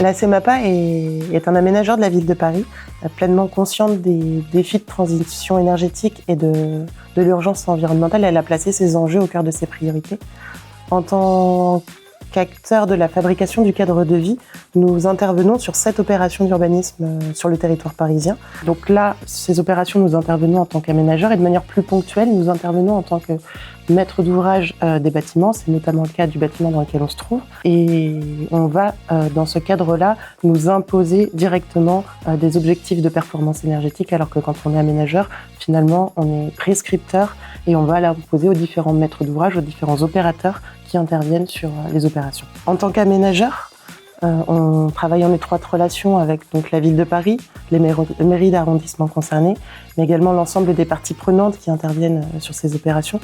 La CEMAPA est un aménageur de la ville de Paris, pleinement consciente des défis de transition énergétique et de l'urgence environnementale. Elle a placé ces enjeux au cœur de ses priorités. En tant qu'acteur de la fabrication du cadre de vie, nous intervenons sur 7 opérations d'urbanisme sur le territoire parisien. Donc là, ces opérations, nous intervenons en tant qu'aménageurs et de manière plus ponctuelle, nous intervenons en tant que maître d'ouvrage des bâtiments. C'est notamment le cas du bâtiment dans lequel on se trouve. Et on va, dans ce cadre-là, nous imposer directement des objectifs de performance énergétique, alors que quand on est aménageur, finalement, on est prescripteur et on va l'imposer aux différents maîtres d'ouvrage, aux différents opérateurs qui interviennent sur les opérations. En tant qu'aménageur, on travaille en étroite relation avec donc, la ville de Paris, les mairies d'arrondissement concernées, mais également l'ensemble des parties prenantes qui interviennent sur ces opérations,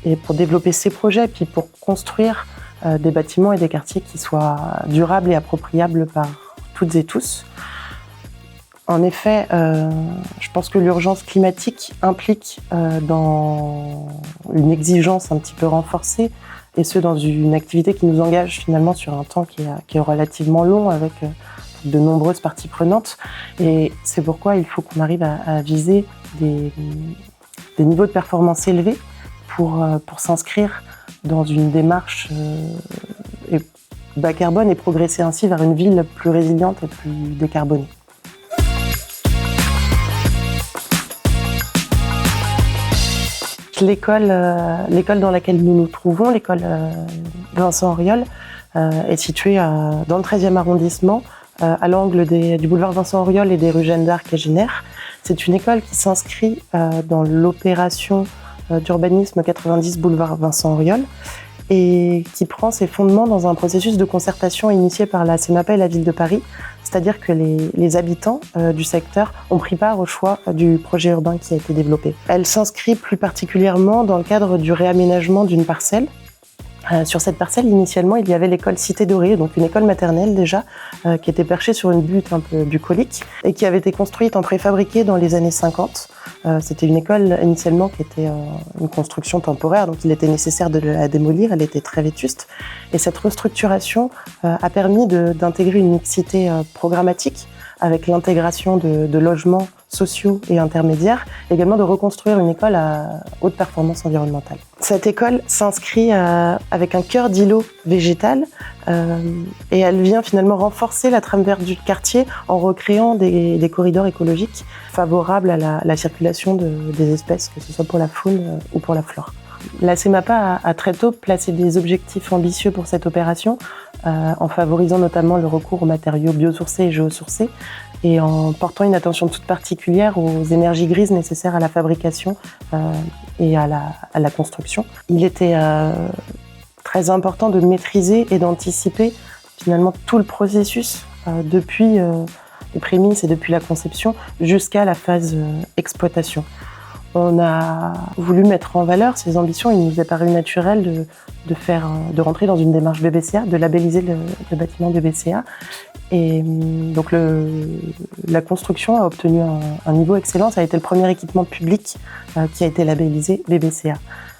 et pour développer ces projets, puis pour construire des bâtiments et des quartiers qui soient durables et appropriables par toutes et tous. En effet, je pense que l'urgence climatique implique dans une exigence un petit peu renforcée, et ce dans une activité qui nous engage finalement sur un temps qui est relativement long, avec de nombreuses parties prenantes. Et c'est pourquoi il faut qu'on arrive à viser des niveaux de performance élevés pour s'inscrire dans une démarche bas carbone et progresser ainsi vers une ville plus résiliente et plus décarbonée. L'école dans laquelle nous nous trouvons, l'école Vincent Auriol, est située dans le 13e arrondissement, à l'angle du boulevard Vincent Auriol et des rues Jeanne d'Arc et Gennère. C'est une école qui s'inscrit dans l'opération d'urbanisme 90 boulevard Vincent Auriol et qui prend ses fondements dans un processus de concertation initié par la CEMAPA et la ville de Paris, c'est-à-dire que les habitants du secteur ont pris part au choix du projet urbain qui a été développé. Elle s'inscrit plus particulièrement dans le cadre du réaménagement d'une parcelle. Sur cette parcelle, initialement, il y avait l'école Cité Dorée, donc une école maternelle déjà, qui était perchée sur une butte un peu bucolique et qui avait été construite en préfabriqué dans les années 50. C'était une école initialement qui était une construction temporaire, donc il était nécessaire de la démolir, elle était très vétuste. Et cette restructuration a permis d'intégrer une mixité programmatique avec l'intégration de logements sociaux et intermédiaires, également de reconstruire une école à haute performance environnementale. Cette école s'inscrit avec un cœur d'îlot végétal et elle vient finalement renforcer la trame verte du quartier en recréant des corridors écologiques favorables à la circulation des espèces, que ce soit pour la faune ou pour la flore. La CEMAPA a très tôt placé des objectifs ambitieux pour cette opération, en favorisant notamment le recours aux matériaux biosourcés et géosourcés, et en portant une attention toute particulière aux énergies grises nécessaires à la fabrication et à la construction. Il était très important de maîtriser et d'anticiper finalement tout le processus depuis les prémices et depuis la conception jusqu'à la phase exploitation. On a voulu mettre en valeur ces ambitions. Il nous est paru naturel de rentrer dans une démarche BBCA, de labelliser le bâtiment BBCA. Et donc la construction a obtenu un niveau excellent. Ça a été le premier équipement public qui a été labellisé BBCA.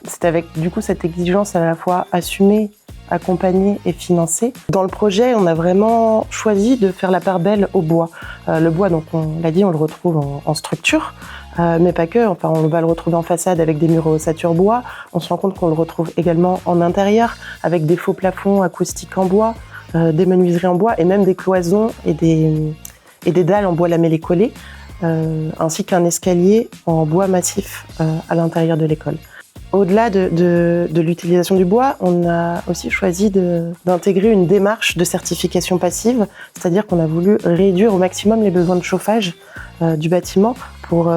C'est avec du coup cette exigence à la fois assumée, accompagnée et financée. Dans le projet, on a vraiment choisi de faire la part belle au bois. Le bois, donc on l'a dit, on le retrouve en structure. Mais pas que, enfin, on va le retrouver en façade avec des murs ossature bois. On se rend compte qu'on le retrouve également en intérieur avec des faux plafonds acoustiques en bois, des menuiseries en bois et même des cloisons et des dalles en bois lamellé collé, ainsi qu'un escalier en bois massif à l'intérieur de l'école. Au-delà de l'utilisation du bois, on a aussi choisi d'intégrer une démarche de certification passive, c'est-à-dire qu'on a voulu réduire au maximum les besoins de chauffage du bâtiment pour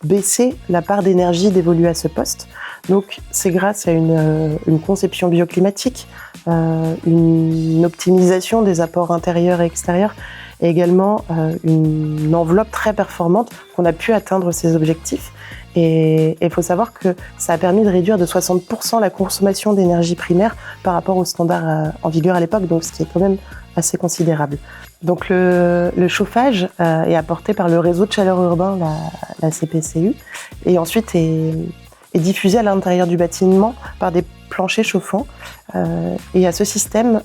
baisser la part d'énergie dévolue à ce poste. Donc c'est grâce à une conception bioclimatique, une optimisation des apports intérieurs et extérieurs et également une enveloppe très performante qu'on a pu atteindre ces objectifs. Et il faut savoir que ça a permis de réduire de 60% la consommation d'énergie primaire par rapport aux standards en vigueur à l'époque, donc ce qui est quand même assez considérable. Donc le chauffage est apporté par le réseau de chaleur urbain, la CPCU, et ensuite est diffusé à l'intérieur du bâtiment par des planchers chauffants. Et à ce système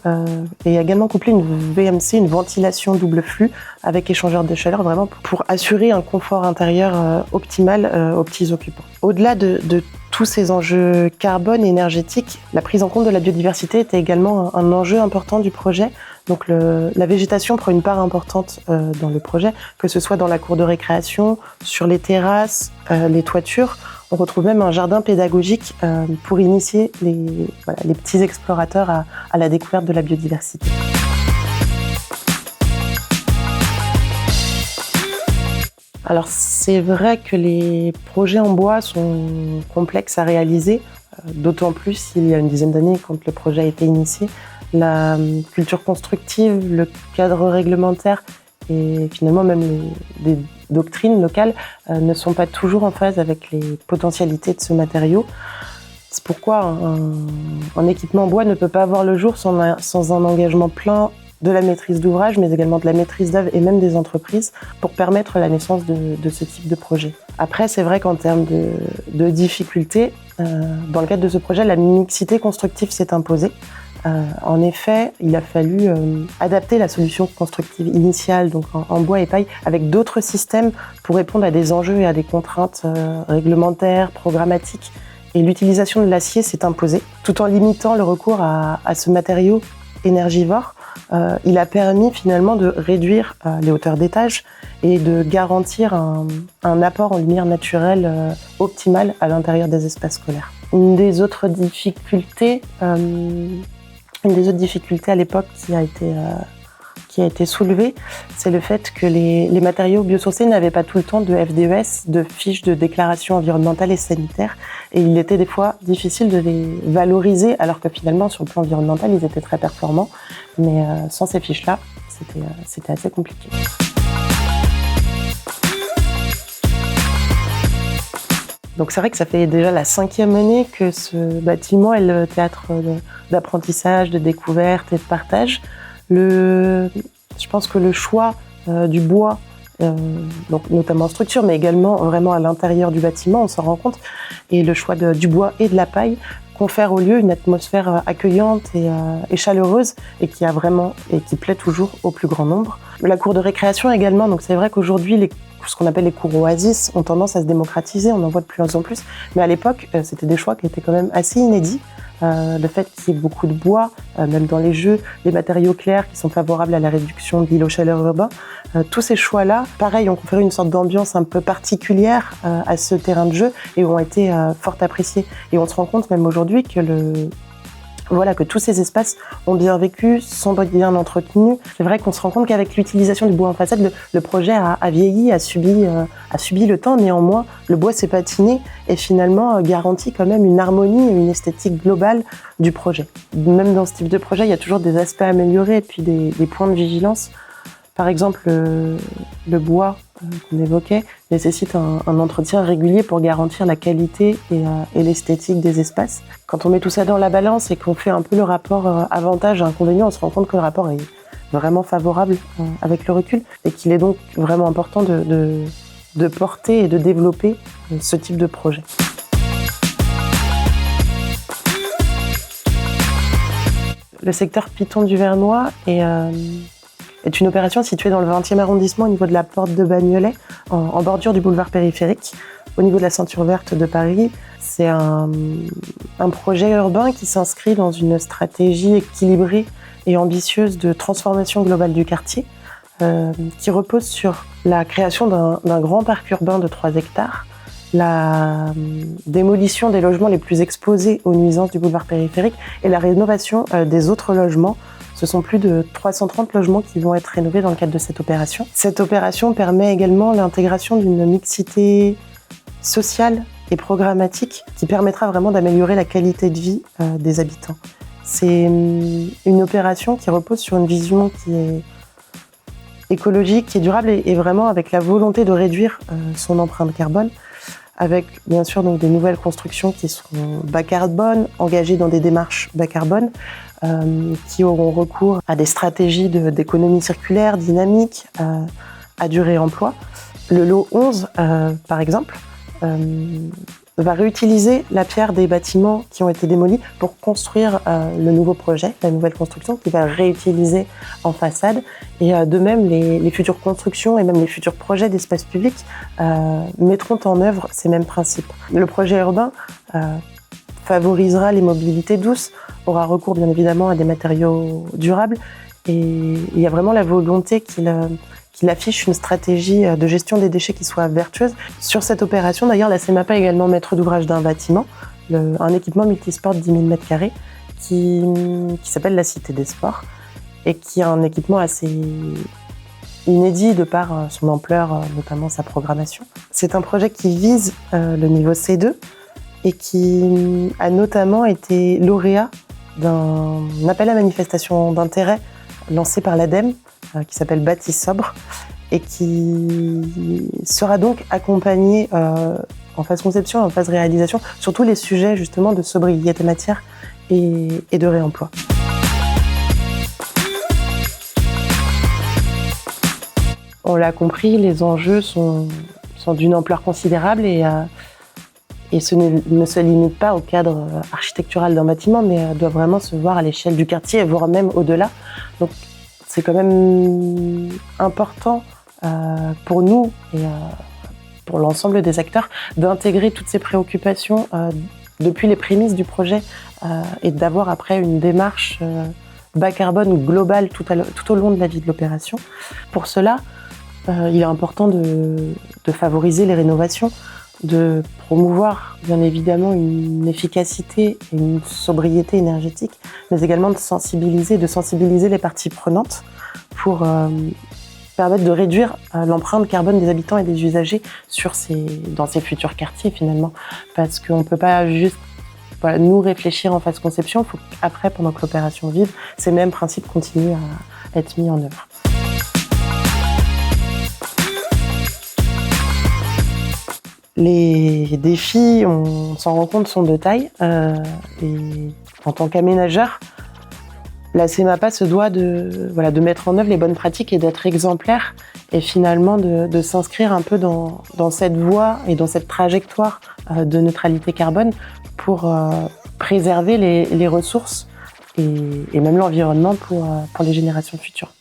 est également couplé une VMC, une ventilation double flux avec échangeur de chaleur, vraiment pour assurer un confort intérieur optimal aux petits occupants. Au-delà de tous ces enjeux carbone et énergétiques, la prise en compte de la biodiversité était également un enjeu important du projet. Donc la végétation prend une part importante dans le projet, que ce soit dans la cour de récréation, sur les terrasses, les toitures. On retrouve même un jardin pédagogique pour initier les petits explorateurs à la découverte de la biodiversité. Alors c'est vrai que les projets en bois sont complexes à réaliser, d'autant plus il y a une dizaine d'années quand le projet a été initié. La culture constructive, le cadre réglementaire et finalement même les doctrines locales ne sont pas toujours en phase avec les potentialités de ce matériau. C'est pourquoi un équipement en bois ne peut pas voir le jour sans un engagement plein de la maîtrise d'ouvrage, mais également de la maîtrise d'œuvre et même des entreprises pour permettre la naissance de ce type de projet. Après, c'est vrai qu'en termes de difficultés, dans le cadre de ce projet, la mixité constructive s'est imposée. En effet, il a fallu adapter la solution constructive initiale, donc en bois et paille, avec d'autres systèmes pour répondre à des enjeux et à des contraintes réglementaires, programmatiques. Et l'utilisation de l'acier s'est imposée, tout en limitant le recours à ce matériau énergivore. Il a permis finalement de réduire les hauteurs d'étage et de garantir un apport en lumière naturelle optimal à l'intérieur des espaces scolaires. Une des autres difficultés à l'époque qui a été soulevée, c'est le fait que les matériaux biosourcés n'avaient pas tout le temps de FDES, de fiches de déclaration environnementale et sanitaire, et il était des fois difficile de les valoriser, alors que finalement, sur le plan environnemental, ils étaient très performants, mais sans ces fiches-là, c'était assez compliqué. Donc c'est vrai que ça fait déjà la 5e année que ce bâtiment est le théâtre d'apprentissage, de découverte et de partage. Je pense que le choix du bois, donc notamment en structure, mais également vraiment à l'intérieur du bâtiment, on s'en rend compte, et le choix du bois et de la paille confère au lieu une atmosphère accueillante et chaleureuse et qui plaît toujours au plus grand nombre. La cour de récréation également, donc c'est vrai qu'aujourd'hui ce qu'on appelle les cours oasis ont tendance à se démocratiser, on en voit de plus en plus, mais à l'époque c'était des choix qui étaient quand même assez inédits. Le fait qu'il y ait beaucoup de bois, même dans les jeux, des matériaux clairs qui sont favorables à la réduction de l'îlot chaleur urbain, tous ces choix-là, pareil, ont conféré une sorte d'ambiance un peu particulière à ce terrain de jeu et ont été fort appréciés. Et on se rend compte même aujourd'hui que tous ces espaces ont bien vécu, sont bien entretenus. C'est vrai qu'on se rend compte qu'avec l'utilisation du bois en façade, le projet a vieilli, a subi le temps. Néanmoins, le bois s'est patiné et finalement garantit quand même une harmonie et une esthétique globale du projet. Même dans ce type de projet, il y a toujours des aspects à améliorer et puis des points de vigilance. Par exemple, le bois qu'on évoquait nécessite un entretien régulier pour garantir la qualité et l'esthétique des espaces. Quand on met tout ça dans la balance et qu'on fait un peu le rapport avantage-inconvénient, on se rend compte que le rapport est vraiment favorable avec le recul et qu'il est donc vraiment important de porter et de développer ce type de projet. Le secteur Piton du Vernois est une opération située dans le 20e arrondissement au niveau de la porte de Bagnolet, en bordure du boulevard périphérique, au niveau de la ceinture verte de Paris. C'est un projet urbain qui s'inscrit dans une stratégie équilibrée et ambitieuse de transformation globale du quartier, qui repose sur la création d'un grand parc urbain de 3 hectares, la démolition des logements les plus exposés aux nuisances du boulevard périphérique et la rénovation des autres logements. Ce sont plus de 330 logements qui vont être rénovés dans le cadre de cette opération. Cette opération permet également l'intégration d'une mixité sociale et programmatique qui permettra vraiment d'améliorer la qualité de vie des habitants. C'est une opération qui repose sur une vision qui est écologique et durable et vraiment avec la volonté de réduire son empreinte carbone, avec bien sûr donc des nouvelles constructions qui seront bas carbone, engagées dans des démarches bas carbone, qui auront recours à des stratégies d'économie circulaire, dynamique, à du réemploi. Le lot 11, par exemple, va réutiliser la pierre des bâtiments qui ont été démolis pour construire le nouveau projet, la nouvelle construction qu'il va réutiliser en façade. Et de même, les futures constructions et même les futurs projets d'espace public mettront en œuvre ces mêmes principes. Le projet urbain favorisera les mobilités douces, aura recours bien évidemment à des matériaux durables et il y a vraiment la volonté qu'il affiche une stratégie de gestion des déchets qui soit vertueuse. Sur cette opération, d'ailleurs, la CEMAPA est également maître d'ouvrage d'un bâtiment, un équipement multisport de 10 000 m² qui s'appelle la Cité des Sports et qui a un équipement assez inédit de par son ampleur, notamment sa programmation. C'est un projet qui vise le niveau C2 et qui a notamment été lauréat d'un appel à manifestation d'intérêt lancé par l'ADEME, qui s'appelle Bâti sobre, et qui sera donc accompagné en phase conception et en phase réalisation sur tous les sujets justement de sobriété matière et de réemploi. On l'a compris, les enjeux sont d'une ampleur considérable et ce ne se limite pas au cadre architectural d'un bâtiment, mais doit vraiment se voir à l'échelle du quartier, voire même au-delà. Donc, c'est quand même important pour nous et pour l'ensemble des acteurs d'intégrer toutes ces préoccupations depuis les prémices du projet et d'avoir après une démarche bas carbone globale tout au long de la vie de l'opération. Pour cela, il est important de favoriser les rénovations, de promouvoir bien évidemment une efficacité et une sobriété énergétique, mais également de sensibiliser les parties prenantes pour permettre de réduire l'empreinte carbone des habitants et des usagers dans ces futurs quartiers finalement. Parce qu'on ne peut pas juste nous réfléchir en phase conception, il faut qu'après, pendant que l'opération vive, ces mêmes principes continuent à être mis en œuvre. Les défis, on s'en rend compte, sont de taille. Et en tant qu'aménageur, la CEMAPA se doit de mettre en œuvre les bonnes pratiques et d'être exemplaire et finalement de s'inscrire un peu dans cette voie et dans cette trajectoire de neutralité carbone pour préserver les ressources et même l'environnement pour les générations futures.